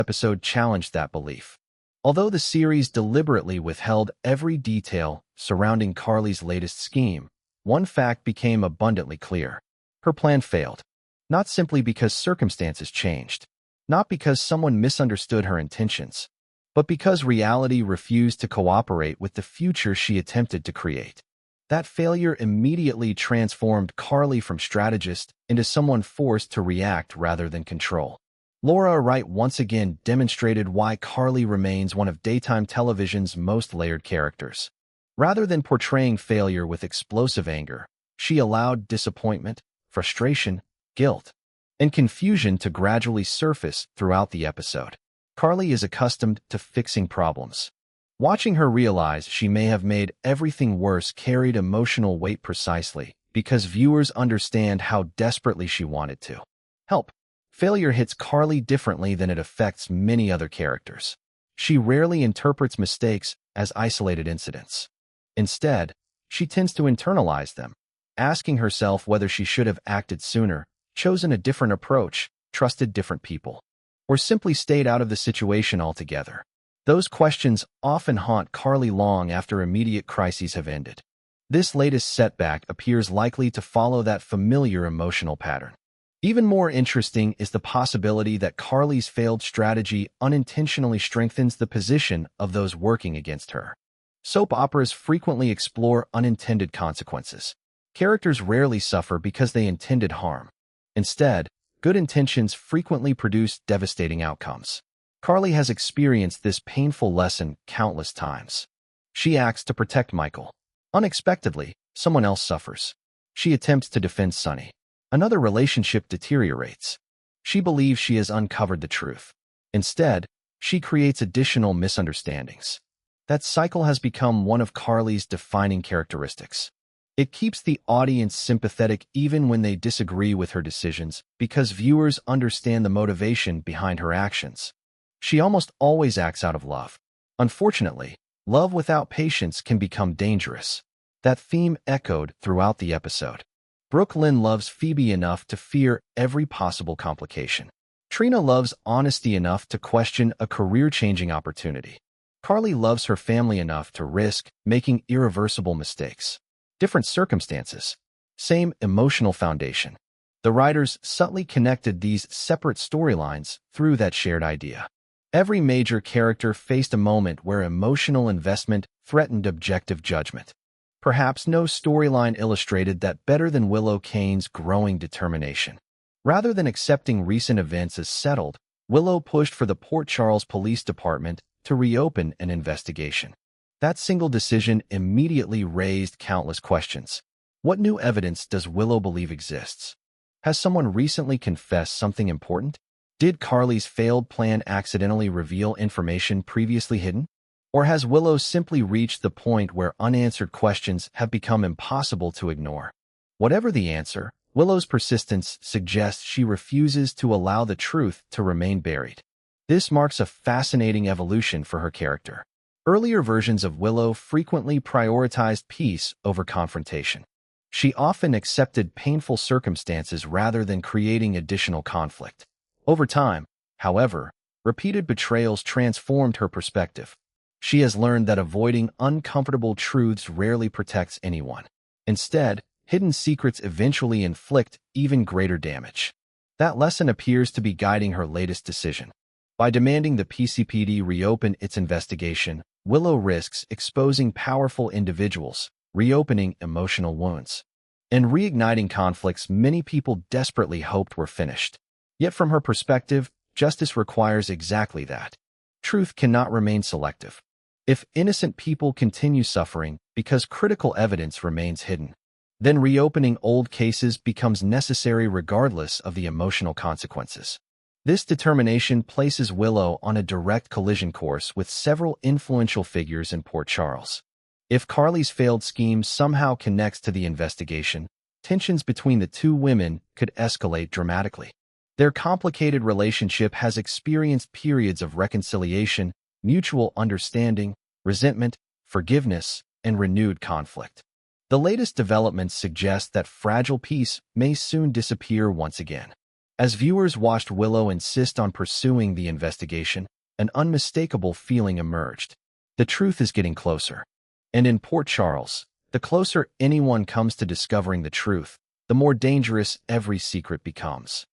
episode challenged that belief. Although the series deliberately withheld every detail surrounding Carly's latest scheme, one fact became abundantly clear. Her plan failed. Not simply because circumstances changed, not because someone misunderstood her intentions, but because reality refused to cooperate with the future she attempted to create. That failure immediately transformed Carly from strategist into someone forced to react rather than control. Laura Wright once again demonstrated why Carly remains one of daytime television's most layered characters. Rather than portraying failure with explosive anger, she allowed disappointment, frustration, guilt, and confusion to gradually surface throughout the episode. Carly is accustomed to fixing problems. Watching her realize she may have made everything worse carried emotional weight precisely because viewers understand how desperately she wanted to help. Failure hits Carly differently than it affects many other characters. She rarely interprets mistakes as isolated incidents. Instead, she tends to internalize them, asking herself whether she should have acted sooner, chosen a different approach, trusted different people, or simply stayed out of the situation altogether. Those questions often haunt Carly long after immediate crises have ended. This latest setback appears likely to follow that familiar emotional pattern. Even more interesting is the possibility that Carly's failed strategy unintentionally strengthens the position of those working against her. Soap operas frequently explore unintended consequences. Characters rarely suffer because they intended harm. Instead, good intentions frequently produce devastating outcomes. Carly has experienced this painful lesson countless times. She acts to protect Michael. Unexpectedly, someone else suffers. She attempts to defend Sonny. Another relationship deteriorates. She believes she has uncovered the truth. Instead, she creates additional misunderstandings. That cycle has become one of Carly's defining characteristics. It keeps the audience sympathetic even when they disagree with her decisions because viewers understand the motivation behind her actions. She almost always acts out of love. Unfortunately, love without patience can become dangerous. That theme echoed throughout the episode. Brooke Lynn loves Phoebe enough to fear every possible complication. Trina loves honesty enough to question a career-changing opportunity. Carly loves her family enough to risk making irreversible mistakes. Different circumstances, same emotional foundation. The writers subtly connected these separate storylines through that shared idea. Every major character faced a moment where emotional investment threatened objective judgment. Perhaps no storyline illustrated that better than Willow Kane's growing determination. Rather than accepting recent events as settled, Willow pushed for the Port Charles Police Department to reopen an investigation. That single decision immediately raised countless questions. What new evidence does Willow believe exists? Has someone recently confessed something important? Did Carly's failed plan accidentally reveal information previously hidden? Or has Willow simply reached the point where unanswered questions have become impossible to ignore? Whatever the answer, Willow's persistence suggests she refuses to allow the truth to remain buried. This marks a fascinating evolution for her character. Earlier versions of Willow frequently prioritized peace over confrontation. She often accepted painful circumstances rather than creating additional conflict. Over time, however, repeated betrayals transformed her perspective. She has learned that avoiding uncomfortable truths rarely protects anyone. Instead, hidden secrets eventually inflict even greater damage. That lesson appears to be guiding her latest decision. By demanding the PCPD reopen its investigation, Willow risks exposing powerful individuals, reopening emotional wounds, and reigniting conflicts many people desperately hoped were finished. Yet from her perspective, justice requires exactly that. Truth cannot remain selective. If innocent people continue suffering because critical evidence remains hidden, then reopening old cases becomes necessary regardless of the emotional consequences. This determination places Willow on a direct collision course with several influential figures in Port Charles. If Carly's failed scheme somehow connects to the investigation, tensions between the two women could escalate dramatically. Their complicated relationship has experienced periods of reconciliation, mutual understanding, resentment, forgiveness, and renewed conflict. The latest developments suggest that fragile peace may soon disappear once again. As viewers watched Willow insist on pursuing the investigation, an unmistakable feeling emerged. The truth is getting closer. And in Port Charles, the closer anyone comes to discovering the truth, the more dangerous every secret becomes.